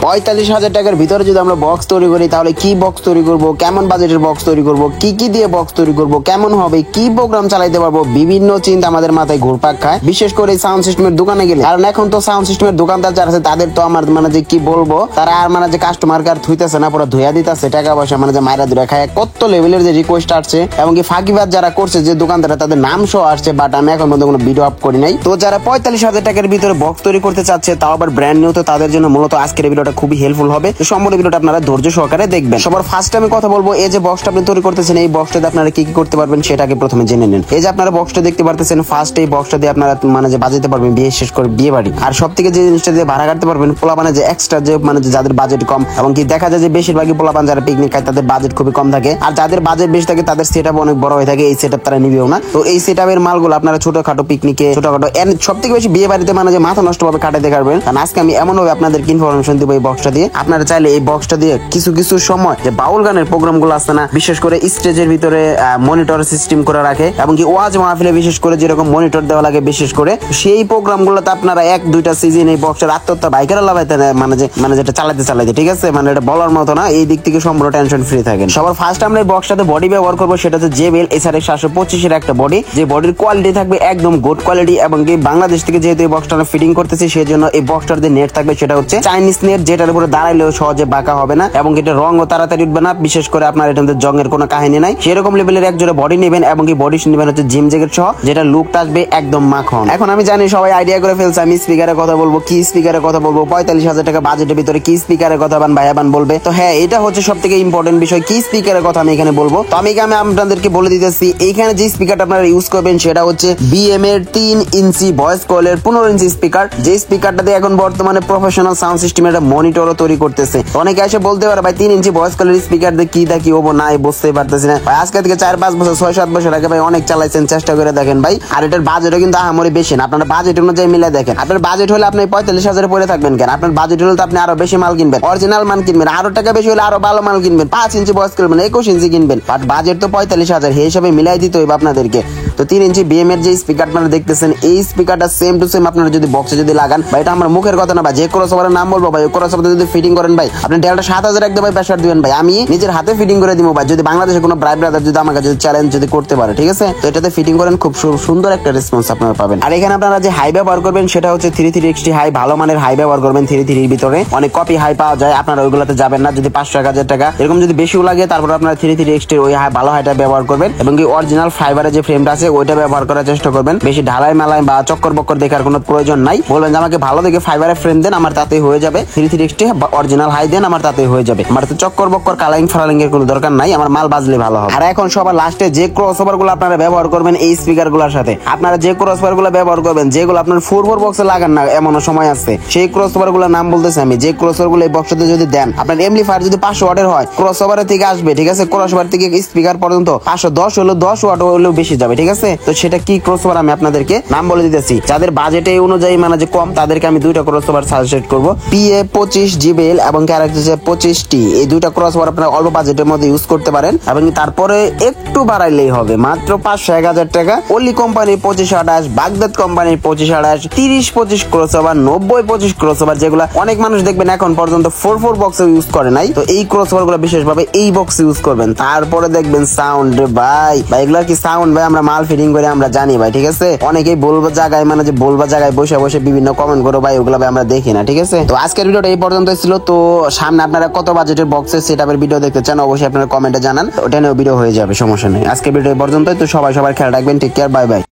45,000 টাকার ভিতরে যদি আমরা বক্স তৈরি করি তাহলে কি বক্স তৈরি করব, কেমন বাজেটের বক্স তৈরি করব, কি কি দিয়ে বক্স তৈরি করব, কেমন হবে, কি প্রোগ্রাম চালাইতে পারবো, বিভিন্ন চিন্তা আমাদের মাথায় ঘুরপাক খায়, বিশেষ করে সাউন্ড সিস্টেমের দোকানে গেলে। কারণ এখন তো সাউন্ড সিস্টেমের দোকানদার যারা আছে তাদের তো আমার মানে যে কি বলবো, তারা আর মানে যে কাস্টমার কার থুইতেছে না, পুরো ধুইয়া দিতেছে টাকা পয়সা মানে যে মাইরা ধুইয়া খায়। কত লেভেলের যে রিকোয়েস্ট আসছে এবং কি ফাঁকিবাজ যারা করছে যে দোকানদাররা তাদের নাম সহ আসছে, বাট আমি এখন পর্যন্ত কোনো ভিডিও আপ করি নাই। তো যারা 45,000 টাকার ভিতরে বক্স তৈরি করতে চাচ্ছে, তাও আবার ব্র্যান্ড নিউ, তো তাদের জন্য মূলত আজকের ভিডিওটা খুবই হেল্পফুল হবে। তো সম্পূর্ণ ভিডিওটা আপনারা ধৈর্য সহকারে দেখবেন। সবার ফার্স্ট আমি কথা বলবো, এই যে বক্সটা আপনি তৈরি করতেছেন, এই বক্সটাতে আপনারা কি কি করতে পারবেন সেটাকে প্রথমে জেনে নেন। এই যে আপনারা বক্সটা দেখতে পারতেছেন, ফার্স্ট এই বক্সটা দিয়ে আপনারা মানে যে বাজাতে পারবেন বিয়ে, শেষ করে বিয়ে বাড়ি। আর সব থেকে যে জিনিসটা দিয়ে ভাড়া কাটতে পারবেন, পোলাপানে যে এক্সট্রা যে মানে যাদের বাজেট কম, এবং কি দেখা যায় যে বেশিরভাগই পোলাপান যারা পিকনিক খায় তাদের বাজেট খুবই কম থাকে, আর যাদের বাজেট বেশি থাকে তাদের সেটআপ অনেক বড় হয়ে থাকে, এই সেটআপ তারা নিবেও না। তো এই সেটআপের মালগুলো আপনারা ছোটখাটো পিকনিকে, ছোটখাটো সব থেকে বেশি বিয়ে বাড়িতে মানে যে মাথা নষ্ট ভাবে কাটাতে পারবেন। কারণ আজকে আমি এমন ভাবে আপনাদেরকে ইনফরমেশন দিব এই বক্সটা দিয়ে, আপনারা চাইলে এই বক্সটা দিয়ে কিছু কিছু সময় যে বাউল গানের প্রোগ্রাম গুলো আসছে না, বিশেষ করে স্টেজের ভিতরে মনিটর সিস্টেম করে রাখে, এবং কি ওয়াজ মাহফিলে বিশেষ করে যেরকম মনিটর দেওয়া লাগে, বিশেষ করে সেই প্রোগ্রাম গুলোতে আপনারা 1-2টা সিজন এই বক্সের আত্মহত্যা বাইকেরা লাগাইতে মানে যেটা চালাতে ঠিক আছে, মানে এটা বলার মতো না। এই দিক থেকে সম্পূর্ণ টেনশন ফ্রি থাকেন। সবার ফার্স্ট আমরা এই বক্সটাতে বডি ব্যবহার করবো, সেটা হচ্ছে JBL SRX 725 এর একটা বডি, যে বডির কোয়ালিটি থাকবে একদম গুড কোয়ালিটি, এবং কি বাংলাদেশ থেকে যেহেতু এই বক্সটা ফিটিং করতেছি সেই জন্য এই বক্সটার যে নেট থাকবে সেটা হচ্ছে চাইনিজ নেট, যেটার উপরে দাঁড়াইলেও সহজে বাঁকা হবে না, এবং এটা রঙও তাড়াতাড়ি উঠবে না। বিশেষ করে আপনার এটাতে জংয়ের কোনো কাহিনী নাই, সেরকম লেভেলের এক জোড়া বডি নেবেন, এবং কি বডি নেবেন হচ্ছে জিম জ্যাকেট সহ, যেটা লুকটা আসবে একদম মাখন। এখন আমি জানি সবাই আইডিয়া করে ফেলছে আমি স্পিকারের কথা বলবো, কি স্পিকারের কথা বলবো, 45,000 টাকা বাজেটের ভিতরে কি স্পিকারের কথা ভাইয়াবান বলবে। তো হ্যাঁ, এটা হচ্ছে সব থেকে ইম্পর্টেন্ট বিষয়, কি স্পিকারের কথা আমি এখানে বলবো। তো আমি আপনাদেরকে বলে দিতেছি, এইখানে যে স্পিকারটা আপনারা ইউজ করবেন সেটা হচ্ছে BM এর 3 ইঞ্চি ভয়েস কয়েলের 15 ইঞ্চি স্পিকার, যে স্পিকারটা দিয়ে এখন বর্তমানে প্রফেশনাল সাউন্ড সিস্টেমের একটা মনিটরও তৈরি করতেছে। অনেকে এসে বলতে পারে ভাই 3 ইঞ্চি ভয়েস কয়েলের স্পিকার দিয়ে কি হবো, না বুঝতেই পারতেছি না ভাই। আজকে থেকে 4-5 বছর 6-7 বছর আগে ভাই অনেক চালাইছেন, চেষ্টা করে দেখেন ভাই। আর এটার বাজেটও কিন্তু আহামরি বেশি না, আপনার বাজেট অনুযায়ী মিলে দেখেন। আপনার বাজেট হলে আপনি 45,000 পরে থাকবেন কেন? আপনার বাজেট হলে তো আপনি আরো বেশি মাল কিনবেন, অরিজিনাল মাল কিনবেন, আরো টাকা বেশি হলে আরো ভালো মাল কিনবেন, 5 ইঞ্চি ভয়েস কিনবেন, 21 ইঞ্চি কিনবেন, বাট বাজেট তো 45,000, এই হিসাবে মিলাই দিতে হইবে আপনাদেরকে। তো 3 ইঞ্চি BM এর যে স্পিকার আপনারা দেখতেছেন, এই স্পিকারটা সেম টু সেম আপনারা যদি বক্সে যদি লাগান ভাই, এটা আমার মুখের কথা না ভাই, যে ক্রসওভারের নাম বলবো ভাই, ক্রসওভার যদি ফিটিং করেন ভাই, আপনি ডেলটা 7,000 একদম ভাই প্রেসার দিবেন ভাই, আমি নিজের হাতে ফিটিং করে দিব ভাই, যদি বাংলাদেশে কোনো ব্রাইট ব্রাদার যদি আমাকে যদি চ্যালেঞ্জ যদি করতে পারে, ঠিক আছে। তো এটাতে ফিটিং করেন, খুব সুন্দর একটা রেসপন্স আপনারা পাবেন। আর এখানে আপনারা যে হাই ব্যবহার করবেন সেটা হচ্ছে 33XT হাই, ভালো মানের হাই ব্যবহার করবেন। 33 এর ভিতরে অনেক কপি হাই পাওয়া যায়, আপনারা ওইগুলোতে যাবেন না। যদি 500-1000 টাকা এরকম যদি বেশিও লাগে, তারপর আপনারা 33XT ওই ভালো হাইটা ব্যবহার করবেন, এবং কি অরিজিনাল ফাইবারের যে ফ্রেমটা আছে ওইটা ব্যবহার করার চেষ্টা করবেন। বেশি ঢালাই মালাই বা চক্কর বক্কর দেখার কোনো প্রয়োজন নাই, বলবেন যে আমাকে ভালো দেখে ফাইবারের ফ্রেম দেন, আমার তাতেই হয়ে যাবে। 33XT অরিজিনাল হাই দেন, আমার তাতেই হয়ে যাবে। আমার তো চক্কর বক্কর কালারিং ফালারিং এর কোনো দরকার নাই, আমার মাল বাজলে ভালো হবে। আর এখন সবার লাস্টে যে ক্রসওভার গুলো আপনারা ব্যবহার করবেন এই স্পিকার গুলোর সাথে, আপনারা যে ক্রসওভার গুলো ব্যবহার করবেন, যেগুলো আপনার 4 বক্সে লাগান না এমন সময় আছে, সেই ক্রসওভার গুলোর নাম বলতেছি আমি। যে ক্রসওভার গুলো এই বক্সটাতে যদি দেন, আপনার এমপ্লিফায়ার যদি 500 ওয়াটের হয়, ক্রসওভারের থেকে আসবে, ঠিক আছে, ক্রসওভার থেকে স্পিকার পর্যন্ত 510 হলো 10 ওয়াট হলেও বেশি যাবে, ঠিক আছে। তো সেটা কি ক্রসওভার আমি আপনাদেরকে নাম বলে দিতেছি। যাদের বাজেট এই অনুযায়ী মানে যে কম, তাদেরকে আমি 2টা ক্রসওভার সাজেস্ট করব, PA25 JBL এবং ক্যারেক্টার 25T। এই 2টা ক্রসওভার আপনারা অল্প বাজেটের মধ্যে ইউজ করতে পারেন, এবং তারপরে একটু বাড়াইলেই হবে, মাত্র 500-1000 টাকা। অলি কোম্পানির 2528, বাগদাদ কোম্পানির 2528, 30-25 ক্রসওভার, 90-25 ক্রসওভার, যেগুলো অনেক মানুষ দেখবেন এখন পর্যন্ত 4 বক্সে ইউজ করে নাই। তো এই ক্রসওভার গুলো বিশেষভাবে এই বক্সে ইউজ করবেন। তারপরে দেখবেন সাউন্ড ভাই, এগুলা কি সাউন্ড ভাই, আমরা মাল ফিটিং করে আমরা জানি ভাই, ঠিক আছে। অনেকেই বলবো জায়গায় মানে যে বলবা জায়গায় বসে বসে বিভিন্ন কমেন্ট করো ভাই, ওগুলো ভাই আমরা দেখি না, ঠিক আছে। তো আজকের ভিডিওটা এই পর্যন্ত ছিল। তো সামনে আপনারা কত বাজেটের বক্সের সেটআপের ভিডিও দেখতে চান অবশ্যই আপনারা কমেন্টে জানান, ওটা নিয়েও ভিডিও হয়ে যাবে, সমস্যা নেই। আজকের ভিডিও এই পর্যন্তই। তো সবাই সবার খেয়াল রাখবেন, টেক কেয়ার, বাই বাই।